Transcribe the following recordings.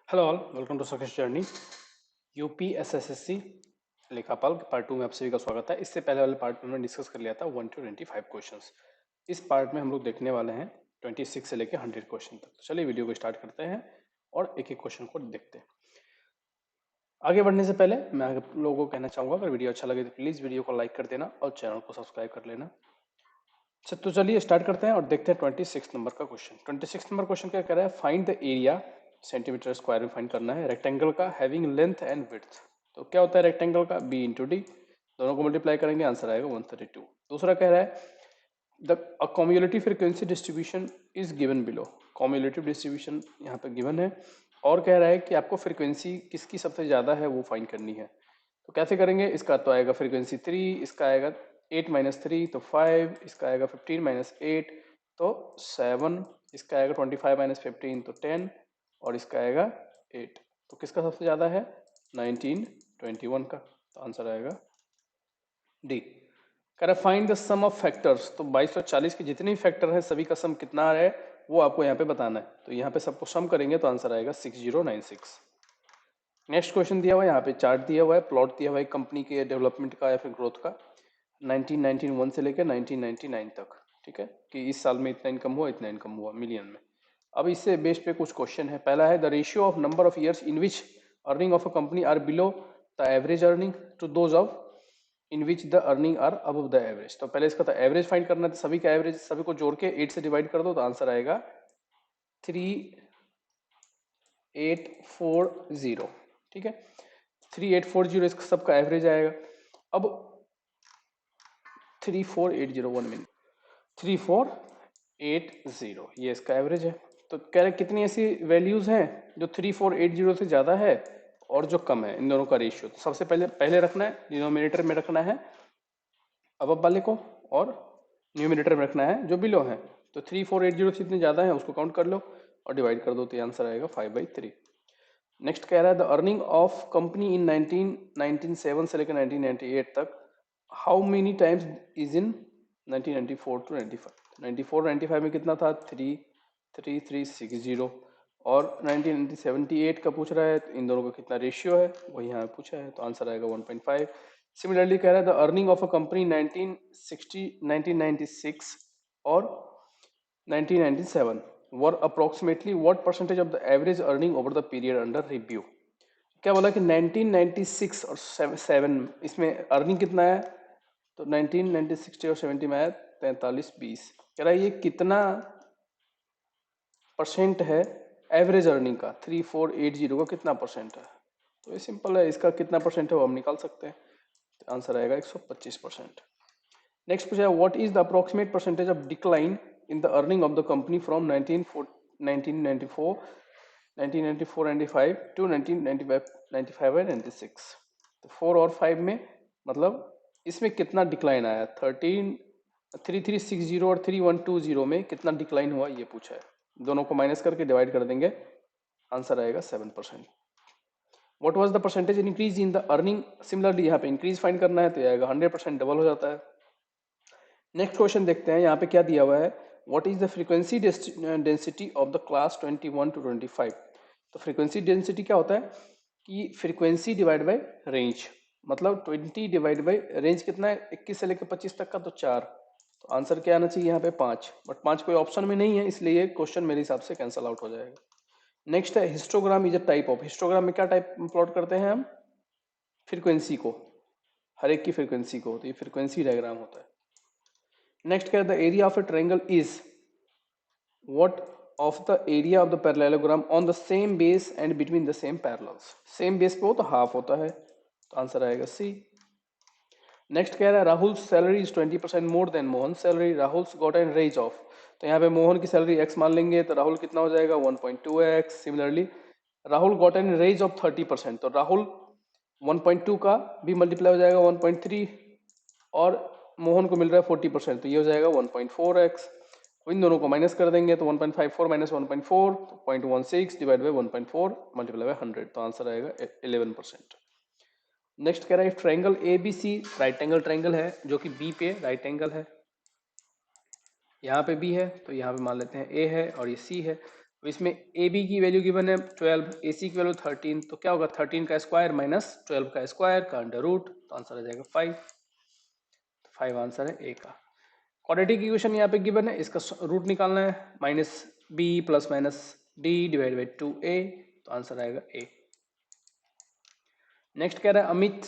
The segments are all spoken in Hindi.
Hello all, welcome to success journey. UP SSSC लेखापाल पार्ट 2 में आप सभी का स्वागत है। इससे पहले वाले पार्ट में हमने डिस्कस कर लिया था 1 to 25 क्वेश्चंस। इस पार्ट में हम लोग देखने वाले हैं 26 से लेकर 100 क्वेश्चन तक। तो चलिए वीडियो को स्टार्ट करते हैं और एक एक क्वेश्चन को देखते हैं। आगे बढ़ने से पहले मैं आप लोगों को कहना चाहूँगा, अगर वीडियो अच्छा लगे तो प्लीज़ वीडियो को लाइक कर देना और चैनल को सब्सक्राइब कर लेना। तो चलिए स्टार्ट करते हैं और देखते हैं 26 नंबर का क्वेश्चन। 26 नंबर क्वेश्चन क्या कह रहा है? Find the area, centimetre square में फाइंड करना है, रेक्टेंगल का हैविंग लेंथ एंड विड्थ। तो क्या होता है रेक्टेंगल का? बी इंटू डी, दोनों को मल्टीप्लाई करेंगे, आंसर आएगा 132। दूसरा कह रहा है the cumulative frequency distribution is given below. Cumulative distribution यहाँ पे गिवन है और कह रहा है कि आपको फ्रीक्वेंसी किसकी सबसे ज़्यादा है वो फाइंड करनी है। तो कैसे करेंगे? इसका तो आएगा फ्रीक्वेंसी 3, इसका आएगा 8 माइनस 3 तो 5, इसका आएगा 15 माइनस 8 तो 7, इसका आएगा 25 माइनस 15 तो 10 और इसका आएगा 8। तो किसका सबसे ज़्यादा है? 1921 का। तो आंसर आएगा डी। कह रहा find the sum of factors. तो 2240 के जितने भी फैक्टर हैं सभी का सम कितना है वो आपको यहाँ पे बताना है। तो यहाँ पे सबको सम करेंगे तो आंसर आएगा 6096। नेक्स्ट क्वेश्चन दिया हुआ है, यहाँ पे चार्ट दिया हुआ है, प्लॉट दिया हुआ है कंपनी के डेवलपमेंट का या फिर ग्रोथ का 1991 से लेकर 1999 तक। ठीक है, कि इस साल में इतना इनकम हुआ, इतना इनकम हुआ मिलियन में। अब इससे बेस पे कुछ क्वेश्चन है। पहला है the ratio of number of years in which earning of a company are below the average earning to those of in which the earning are above the average. तो पहले इसका तो एवरेज फाइंड करना है, तो सभी का एवरेज सभी को जोड़ के 8 से डिवाइड कर दो तो आंसर आएगा 3840। ठीक है, 3840 इसका सबका एवरेज आएगा। अब 34801 मिनट 3480 ये इसका एवरेज है। तो कह रहे कितनी ऐसी वैल्यूज हैं जो 3480 से ज्यादा है और जो कम है, इन दोनों का रेशियो। तो सबसे पहले पहले रखना है डिनोमिनेटर में रखना है अबव वाले को और न्यूमिनेटर में रखना है जो बिलो है। तो 3480 से जितने ज्यादा है उसको काउंट कर लो और डिवाइड कर दो तो आंसर आएगा 5/3। नेक्स्ट कह रहा है the earning of company in 1997 से लेकर 1998 तक how many times is in 1994 to 95। 94 95 में कितना था? 3360 और 1978 का पूछ रहा है तो इन दोनों का कितना रेशियो है वही यहाँ पूछा है तो आंसर आएगा 1.5। सिमिलरली कह रहा है the earning of a company 1960 1996 और 1997 were approximately what percentage of the average earning over the period under review। क्या बोला कि 1996 और 7 इसमें अर्निंग कितना है? तो 1960 और 70 में आया 4320। कह रहा है ये कितना परसेंट है एवरेज अर्निंग का? 3480 का कितना परसेंट है? तो ये सिंपल है, इसका कितना परसेंट है वो हम निकाल सकते हैं। तो आंसर आएगा 125%। नेक्स्ट पूछा है what is the approximate percentage of decline in the earning of the company from 1994 1995 to 1995 and 96। तो 4 और 5 में मतलब इसमें कितना डिक्लाइन आया? 3360 और 3120 में कितना डिक्लाइन हुआ ये पूछा है। दोनों को माइनस करके डिवाइड कर देंगे, आंसर आएगा 7%। What was the percentage increase in the earning? Similarly यहाँ पे इंक्रीज फाइंड करना है तो आएगा 100%, डबल हो जाता है। नेक्स्ट क्वेश्चन देखते हैं, यहाँ पे क्या दिया हुआ है what is the frequency density of the class 21 to 25। तो फ्रीक्वेंसी डेंसिटी क्या होता है कि फ्रीक्वेंसी डिवाइड बाय रेंज, मतलब 20 डिवाइड बाय रेंज कितना है 21 से लेकर 25 तक का, तो 4। तो आंसर क्या आना चाहिए यहाँ पे 5, बट 5 कोई ऑप्शन में नहीं है इसलिए ये क्वेश्चन मेरे हिसाब से कैंसल आउट हो जाएगा। नेक्स्ट है histogram is a type of. Histogram में क्या टाइप प्लॉट करते हैं हम? फ्रीक्वेंसी को, हर एक की फ्रीक्वेंसी को, तो ये फ्रीक्वेंसी डायग्राम होता है। नेक्स्ट क्या है the area of A triangle is what of the area of the parallelogram on the same base and between the same parallels। Same base पे हो तो हाफ होता है, तो आंसर आएगा सी। नेक्स्ट कह रहा है Rahul salary is 20% more than Mohan salary, Rahul got an raise of. तो यहाँ पे मोहन की सैलरी x मान लेंगे तो राहुल कितना हो जाएगा 1.2x। Similarly Rahul got an raise of 30%, तो राहुल 1.2 का भी मल्टीप्लाई हो जाएगा 1.3 और मोहन को मिल रहा है 40%, तो ये हो जाएगा 1.4x। इन दोनों को माइनस कर देंगे तो 1.54 माइनस 1.4 तो 0.16 डिवाइड बाई 1.4 मल्टीप्लाई बाई 100, तो आंसर आएगा 11%। नेक्स्ट कह रहा है triangle A B C right angle triangle है जो कि बी पे राइट एंगल है, यहाँ पे बी है तो यहाँ पे मान लेते हैं ए है और ये सी है। इसमें ए बी की वैल्यू गिवन है 12, ए सी की वैल्यू 13, तो क्या होगा 13 का स्क्वायर माइनस 12 का स्क्वायर का अंडर रूट, तो आंसर आ जाएगा 5। 5 आंसर है ए का। क्वाड्रेटिक इक्वेशन यहाँ पे गिवन है, इसका रूट निकालना है, minus B plus minus D divide by 2a, तो आंसर आएगा ए। नेक्स्ट कह रहा है Amit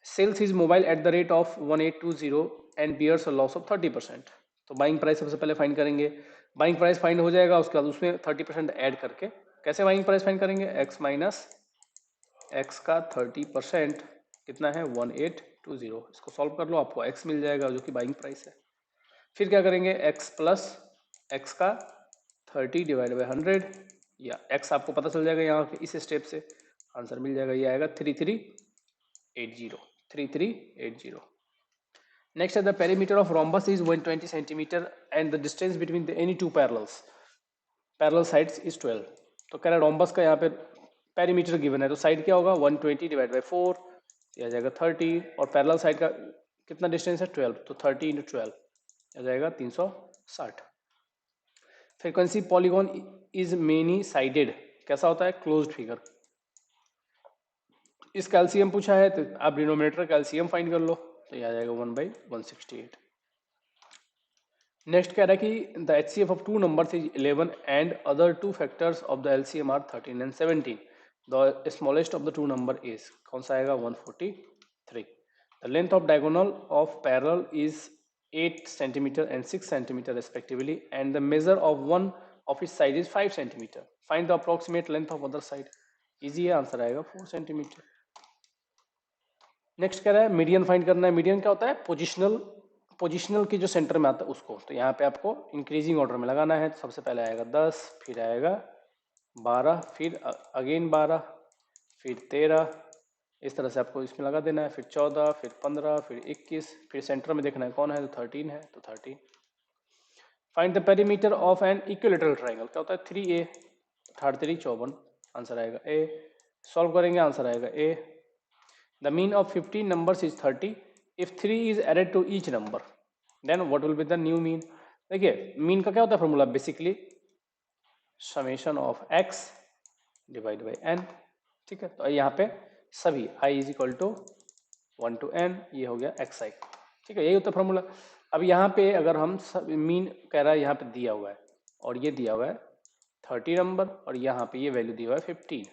sells his mobile at the rate of 1820 and bears a loss of 30%। तो बाइंग प्राइस सबसे पहले फाइंड करेंगे, बाइंग प्राइस फाइंड हो जाएगा, उसके बाद उसमें 30% ऐड करके कैसे बाइंग प्राइस फाइंड करेंगे, x माइनस एक्स का 30% कितना है 1820, इसको सॉल्व कर लो, आपको x मिल जाएगा जो कि बाइंग प्राइस है। फिर क्या करेंगे x प्लस एक्स का 30 डिवाइड बाई 100, या x आपको पता चल जाएगा यहाँ इस स्टेप से, आंसर मिल जाएगा, ये आएगा 3380। Next, the perimeter of rhombus is 120 centimeter and the distance between the any two parallel sides is 12। तो कह रहा है रोम्बस का यहाँ पे पेरीमीटर गिवन है, तो साइड क्या होगा 120 डिवाइड बाई 4, आ जाएगा 30, और पैरेलल साइड का कितना डिस्टेंस है 12, तो 30 इंटू 12 आ जाएगा 360। Frequency polygon is many sided कैसा होता है, क्लोज्ड फिगर। इस कैल्शियम पूछा है तो आप डिनोमिनेटर कैल्शियम फाइंड कर लो, तो ये आ जाएगा 1/168। नेक्स्ट कह रहा है कि the HCF of two numbers is 11 and other two factors of the LCM are 13 and 17। The smallest of the two number is, कौन सा आएगा 143। The length of diagonal of parallel is 8 centimetre and 6 centimetre respectively and the measure of one of is side is 5 centimetre. Find the approximate length of other side. Easy है, आंसर आएगा 4 सेंटीमीटर। नेक्स्ट कह रहा है मीडियन फाइंड करना है। मीडियन क्या होता है, पोजिशनल की जो सेंटर में आता है उसको, तो यहाँ पे आपको इंक्रीजिंग ऑर्डर में लगाना है। सबसे पहले आएगा 10, फिर आएगा 12, फिर अगेन 12, फिर 13, इस तरह से आपको इसमें लगा देना है, फिर 14, फिर 15, फिर 21, फिर सेंटर में देखना है कौन है, तो 13 है, तो 13। Find the perimeter of an equilateral triangle, क्या होता है 3a, 3 54, आंसर आएगा ए। सॉल्व करेंगे, आंसर आएगा ए। The mean of 15 numbers is 30. If 3 is added to each number, then what will be the new mean? देखिए मीन का क्या होता है formula, basically summation of x divide by n। ठीक है, तो यहाँ पे सभी i is equal to 1 to n, ये हो गया xi। ठीक है, यही होता है फॉर्मूला। अब यहाँ पे अगर हम मीन कह रहा है, यहाँ पे दिया हुआ है और ये दिया हुआ है 30 नंबर, और यहाँ पे ये वैल्यू दिया हुआ है 15।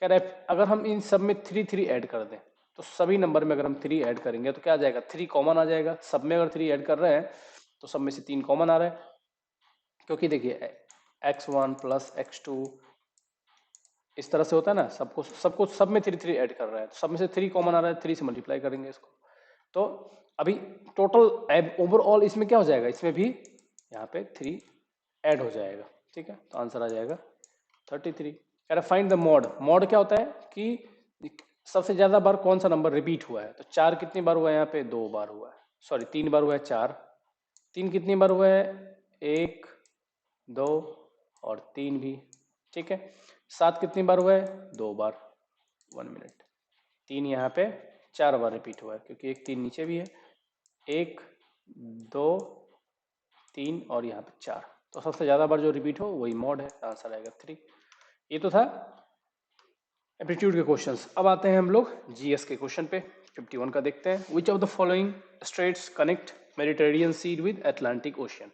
कह रहा है अगर हम इन सब में 3 ऐड कर दें, तो सभी नंबर में अगर हम 3 ऐड करेंगे तो क्या आ जाएगा, 3 कॉमन आ जाएगा। सब में अगर 3 ऐड कर रहे हैं तो सब में से 3 कॉमन आ रहा है, क्योंकि देखिए x1 प्लस x2 इस तरह से होता है ना, सब में 3 ऐड कर रहा है, तो सब में से 3 कॉमन आ रहा है, 3 से मल्टीप्लाई करेंगे इसको। तो अभी टोटल ओवरऑल इसमें क्या हो जाएगा, इसमें भी यहाँ पे 3 ऐड हो जाएगा। ठीक है, तो आंसर आ जाएगा 33। कह रहा फाइंड द मॉड। मॉड क्या होता है कि सबसे ज्यादा बार कौन सा नंबर रिपीट हुआ है, तो 4 कितनी बार हुआ है, यहाँ पे 2 बार हुआ है, सॉरी 3 बार हुआ है 4। 3 कितनी बार हुआ है, 1, 2 और 3 भी। ठीक है, 7 कितनी बार हुआ है, 2 बार। 1 मिनट, 3 यहाँ पे 4 बार रिपीट हुआ है, क्योंकि एक 3 नीचे भी है, 1, 2, 3 और यहाँ पे 4, तो सबसे ज्यादा बार जो रिपीट हो वही मॉड है, आंसर आएगा 3। ये तो था एप्टीट्यूड के क्वेश्चंस। अब आते हैं हम लोग जीएस के क्वेश्चन पे। 51 का देखते हैं। Which of the following straits connect Mediterranean sea with Atlantic ocean.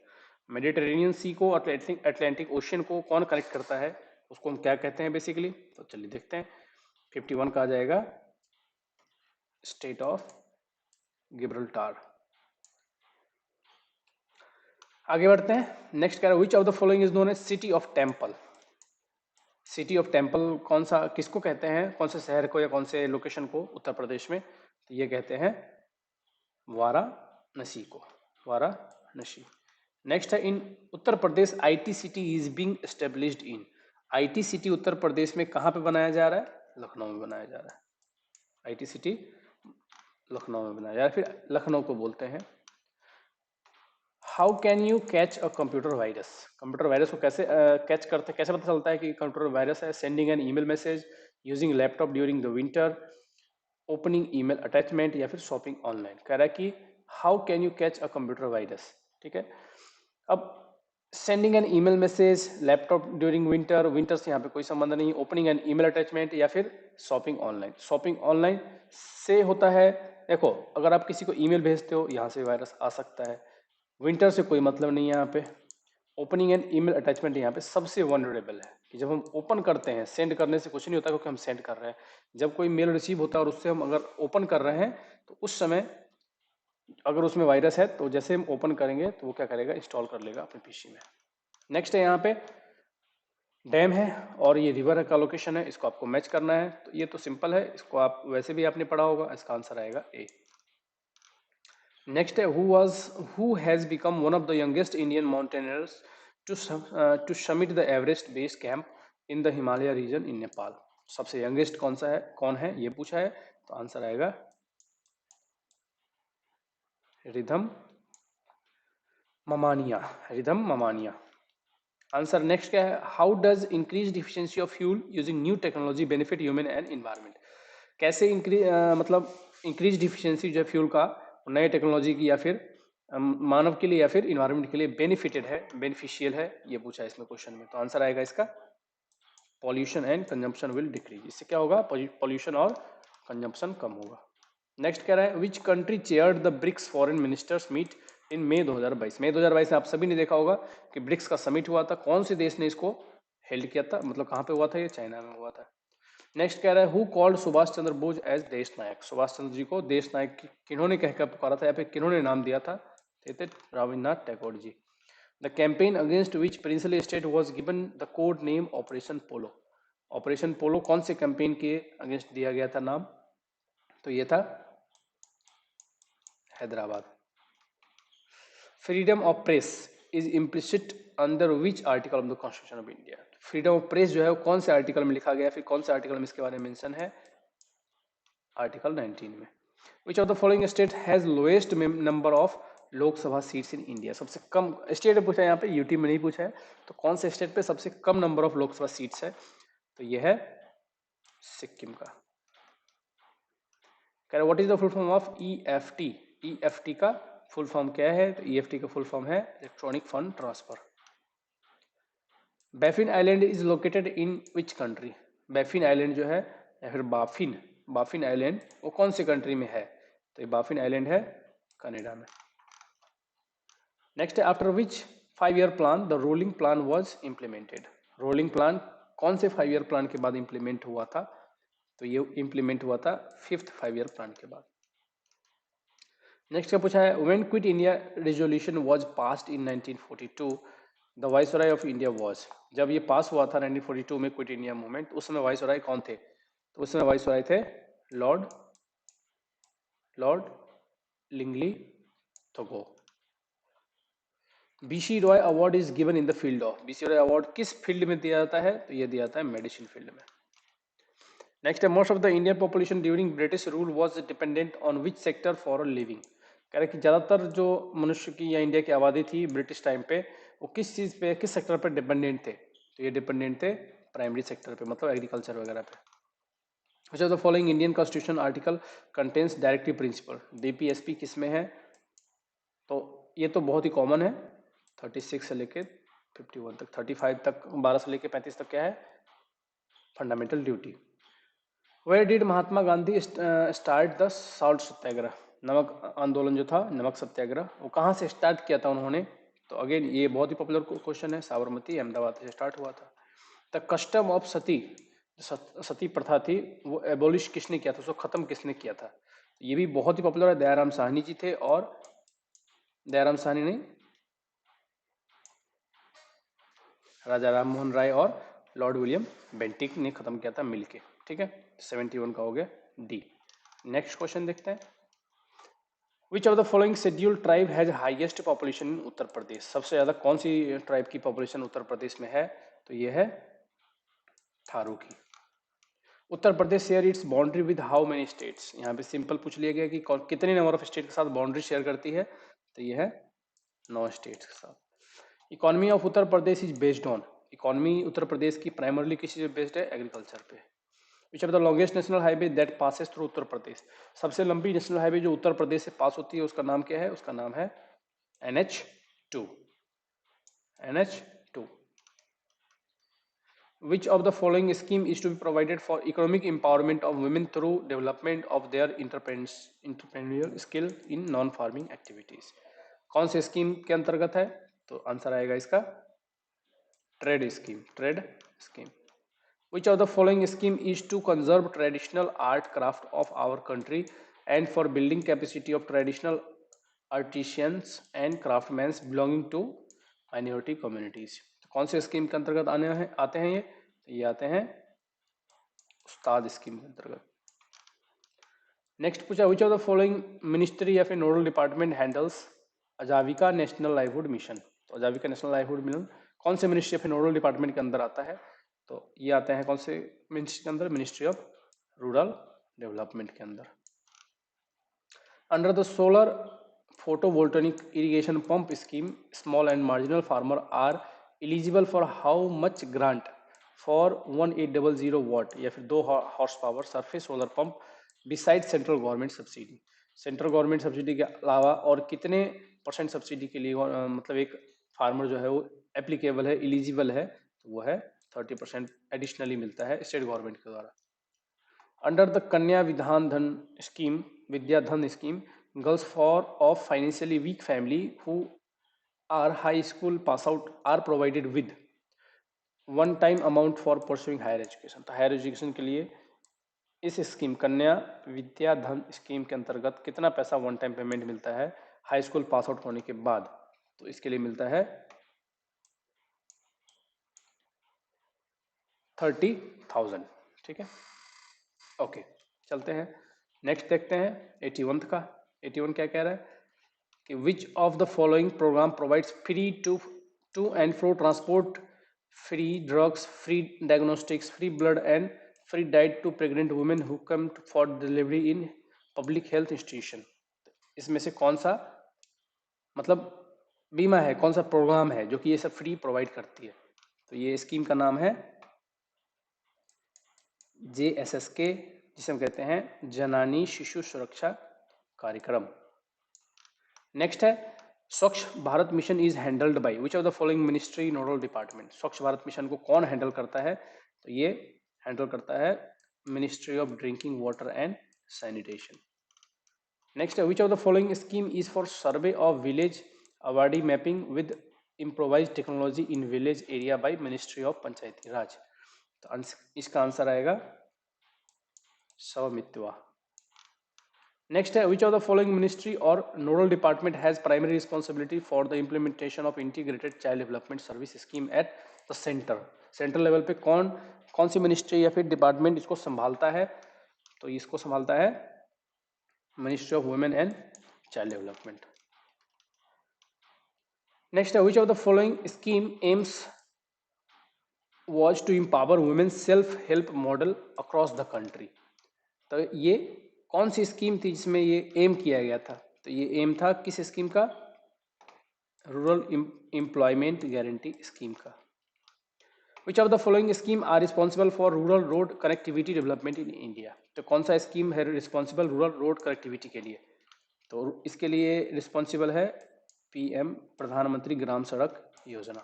Mediterranean sea को अटलांटिक ओशियन को कौन कनेक्ट करता है, उसको हम क्या कहते हैं बेसिकली, तो चलिए देखते हैं। 51 का आ जाएगा स्टेट ऑफ गिब्रल्टार। आगे बढ़ते हैं। नेक्स्ट कह रहा है which of the following is known as city of temple. City of temple कौन सा, किसको कहते हैं, कौन से शहर को या कौन से लोकेशन को उत्तर प्रदेश में, तो ये कहते हैं वाराणसी को, वाराणसी। नेक्स्ट है in Uttar Pradesh IT city is being established in. IT city Uttar Pradesh में कहाँ पे बनाया जा रहा है, लखनऊ में बनाया जा रहा है। आईटी सिटी लखनऊ में बनाया जा रहा है, फिर लखनऊ को बोलते हैं। How can you catch a computer virus. Computer virus को कैसे कैच करते, कैसे पता चलता है कि कंप्यूटर वायरस है। Sending an email message, using laptop during the winter, opening email attachment, या फिर शॉपिंग ऑनलाइन। कह रहा है कि how can you catch a computer virus. ठीक है, अब sending an email message, laptop during winter, winter से यहाँ पे कोई संबंध नहीं, ओपनिंग एन ईमेल अटैचमेंट, या फिर शॉपिंग ऑनलाइन। शॉपिंग ऑनलाइन से होता है, देखो अगर आप किसी को ईमेल भेजते हो यहाँ से वायरस आ सकता है, विंटर से कोई मतलब नहीं है यहाँ पे। ओपनिंग एन ईमेल अटैचमेंट यहाँ पे सबसे वनरेबल है कि जब हम ओपन करते हैं, सेंड करने से कुछ नहीं होता क्योंकि हम सेंड कर रहे हैं, जब कोई मेल रिसीव होता है और उससे हम अगर ओपन कर रहे हैं तो उस समय अगर उसमें वायरस है तो जैसे हम ओपन करेंगे तो वो क्या करेगा, इंस्टॉल कर लेगा अपने पीसी में। नेक्स्ट है यहाँ पे डैम है और ये रिवर का लोकेशन है, इसको आपको मैच करना है, तो ये तो सिंपल है, इसको आप वैसे भी आपने पढ़ा होगा, इसका आंसर आएगा ए। नेक्स्ट है who has become one of the youngest Indian mountaineers to summit the Everest base camp in the Himalaya region in Nepal. सबसे यंगेस्ट कौन है ये पूछा है, तो आंसर आएगा रिधम ममानिया, रिधम ममानिया। आंसर नेक्स्ट क्या है, how does increase efficiency of fuel using new technology benefit human and environment. कैसे मतलब इंक्रीज इफिशिएंसी जो है फ्यूल का नए टेक्नोलॉजी की या फिर मानव के लिए या फिर इन्वायरमेंट के लिए बेनिफिटेड है, बेनिफिशियल है, ये पूछा है इसमें क्वेश्चन में, तो आंसर आएगा इसका pollution and consumption will decrease. इससे क्या होगा, पॉल्यूशन और कंजम्पशन कम होगा। नेक्स्ट कह रहा है which country chaired the BRICS foreign ministers meet in May 2022। मई 2022 में आप सभी ने देखा होगा कि ब्रिक्स का समिट हुआ था, कौन से देश ने इसको हेल्ड किया था, मतलब कहाँ पे हुआ था, ये चाइना में हुआ था। नेक्स्ट कह रहा है who called Subhash Chandra Bose as देश नायक। सुभाष चंद्र जी को देश नायक किन्होंने कहकर पुकारा था या फिर किन्होंने नाम दिया था, थे Rabindranath Tagore ji. The campaign against which princely state was given the code name operation polo. Operation polo कौन से कैंपेन के अगेंस्ट दिया गया था नाम, तो ये था Hyderabad. Freedom of press is implicit under which article of the constitution of India. Freedom of press जो है वो कौन से आर्टिकल में लिखा गया, फिर कौन से आर्टिकल में इसके बारे में मेंशन है, आर्टिकल 19 में। विच of the following state has lowest number of Lok Sabha seats in India. सबसे कम स्टेट पूछा है यहाँ पे, यूटी में नहीं पूछा है, तो कौन से स्टेट पे सबसे कम नंबर ऑफ लोकसभा सीट्स है, तो ये है सिक्किम का। कह रहे what is the full form of EFT. EFT का फुल फॉर्म क्या है, तो ईएफटी का फुल फॉर्म है electronic fund transfer. Baffin island is located in which country. Baffin island जो है या फिर बाफिन आइलैंड वो कौन सी कंट्री में है, तो ये बाफिन आइलैंड है कनाडा में। नेक्स्ट है after which 5 year plan the rolling plan was implemented. Rolling plan कौन से 5 ईयर प्लान के बाद इंप्लीमेंट हुआ था, तो ये इंप्लीमेंट हुआ था 5th 5 ईयर प्लान के बाद। नेक्स्ट क्या पूछा है when quit India resolution was passed in 1942 the viceroy of India was. जब ये पास हुआ था 1942 में क्विट इंडिया मूवमेंट, उस समय वाइसरॉय कौन थे, तो उस समय वाइसरॉय थे lord Linlithgow. BC Roy award is given in the field of. BC Roy award किस फील्ड में दिया जाता है, तो ये दिया जाता है मेडिसिन फील्ड में। नेक्स्ट है most of the Indian population during British rule was dependent on which sector for a living. कह रहे कि ज्यादातर जो मनुष्य की या इंडिया की आबादी थी ब्रिटिश टाइम पे, वो किस चीज पे, किस सेक्टर पर डिपेंडेंट थे, तो ये डिपेंडेंट थे प्राइमरी सेक्टर पे, मतलब एग्रीकल्चर वगैरह पे। Which of the following Indian constitution article contains directive principle. DPSP किस में है, तो ये तो बहुत ही कॉमन है, 36 से लेके 51 तक, 35 तक, 12 से लेके 35 तक क्या है, fundamental duty. Where did Mahatma Gandhi start the salt Satyagraha. नमक आंदोलन जो था, नमक सत्याग्रह, वो कहाँ से स्टार्ट किया था उन्होंने, तो अगेन ये बहुत ही पॉपुलर क्वेश्चन है, साबरमती अहमदाबाद से स्टार्ट हुआ था। द कस्टम ऑफ सती, सती प्रथा थी वो एबोलिश किसने किया था, उसको खत्म किसने किया था, ये भी बहुत ही पॉपुलर है, दयाराम साहनी जी थे, और दयाराम साहनी नहीं, राजा राम मोहन राय और लॉर्ड विलियम बेंटिक ने खत्म किया था मिलके। ठीक है, 71 का हो गया डी। नेक्स्ट क्वेश्चन देखते हैं, which of the following scheduled tribe has highest population in Uttar Pradesh. सबसे ज्यादा कौन सी ट्राइब की पॉपुलेशन उत्तर प्रदेश में है, तो ये है थारू की। Uttar Pradesh share its boundary with how many states. यहाँ पे सिंपल पूछ लिया गया कि कितने नंबर ऑफ स्टेट के साथ बाउंड्री शेयर करती है, तो ये है 9 स्टेट्स के साथ। Economy of Uttar Pradesh is based on. Economy Uttar Pradesh की प्राइमरली किसी पे बेस्ड है, एग्रीकल्चर पे। Which of the longest national highway that passes through Uttar Pradesh. सबसे लंबी नेशनल हाईवे जो उत्तर प्रदेश से पास होती है उसका नाम क्या है, उसका नाम है NH2। NH2. Which of the following scheme is to be provided for economic empowerment of women through development of their entrepreneurial skill in non farming activities? कौन से स्कीम के अंतर्गत है? तो आंसर आएगा इसका trade scheme. Which of the following scheme is to conserve traditional art craft of our country and for building capacity of traditional artisans and craftsmen belonging to minority communities? कौन से स्कीम के अंतर्गत आते हैं ये आते हैं उस्ताद स्कीम के अंतर्गत. नेक्स्ट पूछा, विच ऑफ द फॉलोइंग मिनिस्ट्री या फिर नोडल डिपार्टमेंट हैंडल्स आजीविका नेशनल लाइवलीहुड मिशन? तो आजीविका नेशनल लाइवलीहुड मिशन कौन से मिनिस्ट्री या फिर नोडल डिपार्टमेंट के अंदर आता है? तो ये आते हैं कौन से मिनिस्ट्री के अंदर? मिनिस्ट्री ऑफ रूरल डेवलपमेंट के अंदर. Under the solar photovoltaic irrigation pump scheme, small and marginal farmer are eligible for how much grant for 1800 watt या फिर 2 horse power surface solar pump beside central government subsidy? Central government subsidy के अलावा और कितने परसेंट सब्सिडी के लिए मतलब एक फार्मर जो है वो एप्लीकेबल है, एलिजिबल है? तो वो है 30% एडिशनली मिलता है स्टेट गवर्नमेंट के द्वारा. अंडर द कन्या विद्या धन scheme, girls of financially weak family who are high school pass out are provided with one time amount for pursuing higher education. तो हायर एजुकेशन के लिए इस स्कीम कन्या विद्या धन स्कीम के अंतर्गत कितना पैसा वन टाइम पेमेंट मिलता है हाई स्कूल पास आउट होने के बाद? तो इसके लिए मिलता है 30,000. ठीक है, ओके, चलते हैं नेक्स्ट देखते हैं 81 का. 81 क्या कह रहा है कि which of the following program provides free to and fro transport, free drugs, free diagnostics, free blood and free diet to pregnant women who come for delivery in public health institution? इसमें से कौन सा मतलब बीमा है, कौन सा प्रोग्राम है जो कि ये सब फ्री प्रोवाइड करती है? तो ये स्कीम का नाम है JSSK, जिसे हम कहते हैं जनानी शिशु सुरक्षा कार्यक्रम. नेक्स्ट है स्वच्छ Bharat mission is handled by which of the following ministry nodal department? स्वच्छ भारत मिशन को कौन हैंडल करता है? तो ये हैंडल करता है ministry of drinking water and sanitation. Next है which of the following scheme is for survey of village अवार्डी mapping with improvise technology in village area by ministry of Panchayati Raj? तो इसका आंसर आएगा स्वामित्वा. नेक्स्ट है which of the following ministry और nodal department has primary responsibility for the implementation of integrated child development service scheme at the centre level पे कौन सी मिनिस्ट्री या फिर डिपार्टमेंट इसको संभालता है? तो इसको संभालता है ministry of women and child development. Next है which of the following scheme aims was to empower women self help model across the country? तो ये कौन सी स्कीम थी जिसमें ये एम किया गया था? तो ये एम था किस स्कीम का? रूरल एम्प्लॉयमेंट गारंटी स्कीम का. Which of the following scheme are responsible for rural road connectivity development in India? तो कौन सा स्कीम है रिस्पॉन्सिबल रूरल रोड कनेक्टिविटी के लिए? तो इसके लिए रिस्पॉन्सिबल है PM प्रधानमंत्री ग्राम सड़क योजना.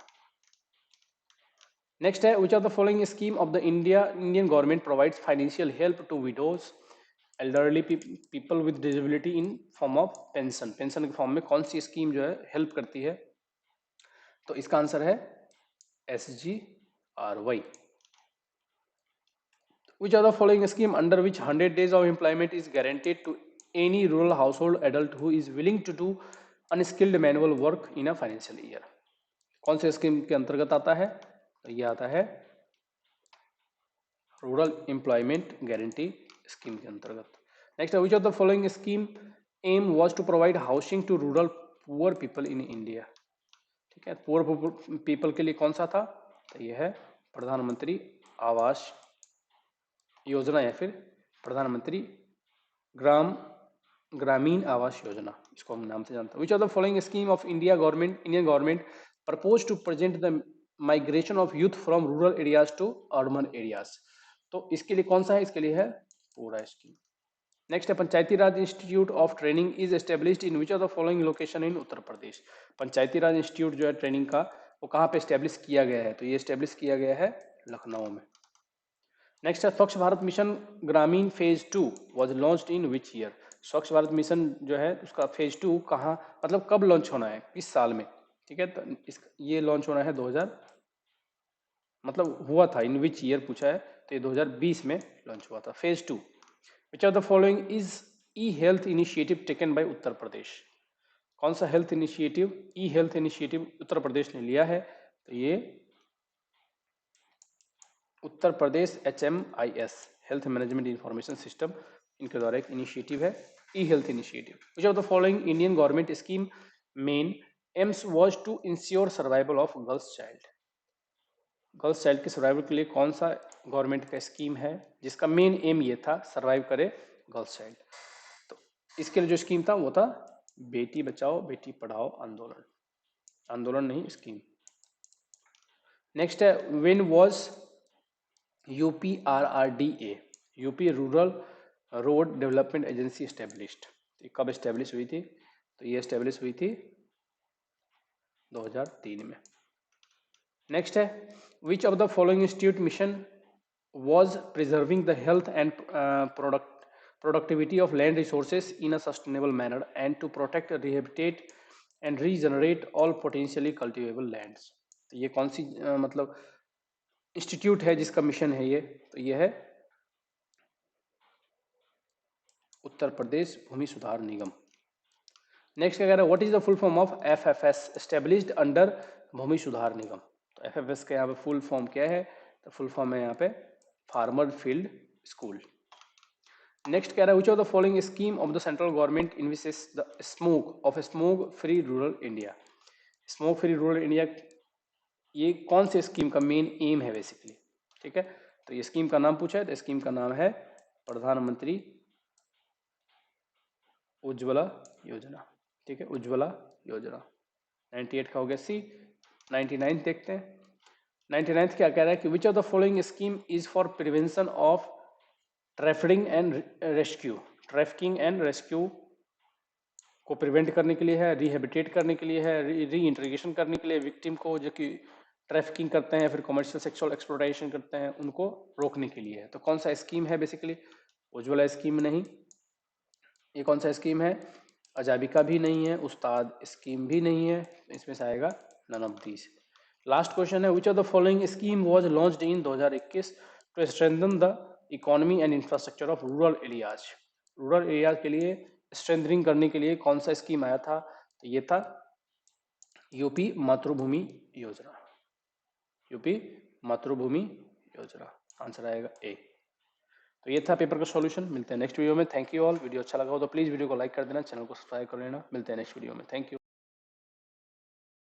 नेक्स्ट है which of the following scheme of the Indian government provides financial help to widows elderly people with disability in form of pension? Pension के फॉर्म में कौन सी स्कीम जो है हेल्प करती है? तो इसका आंसर है SGRY. Which of the following scheme under which 100 days of employment is guaranteed to any rural household adult who is willing to do unskilled manual work in a financial year? कौन से स्कीम के अंतर्गत आता है? तो ये आता है रूरल एम्प्लॉयमेंट गारंटी स्कीम के अंतर्गत. Next which of the following scheme aim was to provide housing to rural poor people in India? ठीक है, पुअर पीपल के लिए कौन सा था? तो ये है प्रधानमंत्री आवास योजना या फिर प्रधानमंत्री ग्रामीण आवास योजना, इसको हम नाम से जानते हैं. Which of the following scheme of Indian government propose to present the migration of youth from rural areas to urban areas? तो इसके लिए कौन सा है? इसके लिए है पूरा स्कीम. नेक्स्ट है Panchayati Raj institute of training is established in which of the following location in Uttar Pradesh? Panchayati Raj institute जो है ट्रेनिंग का वो कहाँ पे स्टेब्लिश किया गया है, तो ये स्टेब्लिश किया गया है लखनऊ में। नेक्स्ट है स्वच्छ भारत मिशन ग्रामीण phase 2 was launched in which year. स्वच्छ भारत मिशन जो है उसका फेज 2 कहाँ, मतलब कब लॉन्च होना है, किस साल में, ठीक है। तो ये लॉन्च होना है 2000, मतलब हुआ था, इन विच ईयर पूछा है, तो ये 2020 में लॉन्च हुआ था phase 2। Which are the following is e health initiative taken by Uttar Pradesh. कौन सा health initiative, e health initiative Uttar Pradesh ने लिया है, तो ये Uttar Pradesh HMIS health management information system, इनके द्वारा एक इनिशिएटिव है e health initiative. Which of the following Indian government scheme main aims was to ensure survival of girls child. Girls child के सर्वाइवल के लिए कौन सा गवर्नमेंट का स्कीम है जिसका मेन एम ये था सर्वाइव करे गर्ल्स चाइल्ड। तो इसके लिए जो स्कीम था वो था बेटी बचाओ बेटी पढ़ाओ आंदोलन, आंदोलन नहीं स्कीम। नेक्स्ट है when was UPRRDA UP rural road development agency established. कब एस्टेब्लिश हुई थी, तो ये एस्टेब्लिश हुई थी 2003 में। नेक्स्ट है which of the following institute mission was preserving the health and productivity of land resources in a sustainable manner and to protect, rehabilitate and regenerate all potentially cultivable lands। तो ये कौन सी मतलब इंस्टीट्यूट है जिसका मिशन है ये, तो ये है उत्तर प्रदेश भूमि सुधार निगम। नेक्स्ट क्या कह रहा है what is the full form of FFS established under Bhumi Sudhar Nigam. तो FFS का यहाँ पे फुल फॉर्म क्या है, तो फुल फॉर्म है यहाँ पे फार्मर फील्ड स्कूल। नेक्स्ट कह रहा है which of the following scheme of the central government envisages the smoke of smoke free rural India. Smoke free rural India ये कौन से स्कीम का मेन एम है बेसिकली, ठीक है। तो ये स्कीम का नाम पूछा है, तो स्कीम का नाम है प्रधानमंत्री उज्ज्वला योजना, ठीक है, उज्ज्वला योजना। 98 का हो गया सी। 99 देखते हैं। 99 क्या कह रहा है कि which of the following scheme is for prevention of trafficking and rescue. Trafficking and rescue को प्रिवेंट करने के लिए है, रिहेबिटेट करने के लिए है, री इंटीग्रेशन करने के लिए विक्टिम को जो कि ट्रैफिकिंग करते हैं फिर कमर्शियल सेक्सुअल एक्सप्लॉयटेशन करते हैं उनको रोकने के लिए है। तो कौन सा स्कीम है बेसिकली, उज्ज्वला स्कीम नहीं। ये कौन सा स्कीम है, अजाबिका भी नहीं है, उस्ताद स्कीम भी नहीं है, तो इसमें से आएगा none of these. Last question है which of the following scheme was launched in 2021 to strengthen the economy and infrastructure of rural areas. Rural areas के लिए स्ट्रेंथनिंग करने के लिए कौन सा स्कीम आया था, तो ये था यूपी मातृभूमि योजना, यूपी मातृभूमि योजना, आंसर आएगा ए। तो ये था पेपर का सॉल्यूशन। मिलते हैं नेक्स्ट वीडियो में। Thank you all. वीडियो अच्छा लगा हो तो प्लीज वीडियो को लाइक कर देना, चैनल को सब्सक्राइब कर लेना। मिलते हैं नेक्स्ट वीडियो में। Thank you.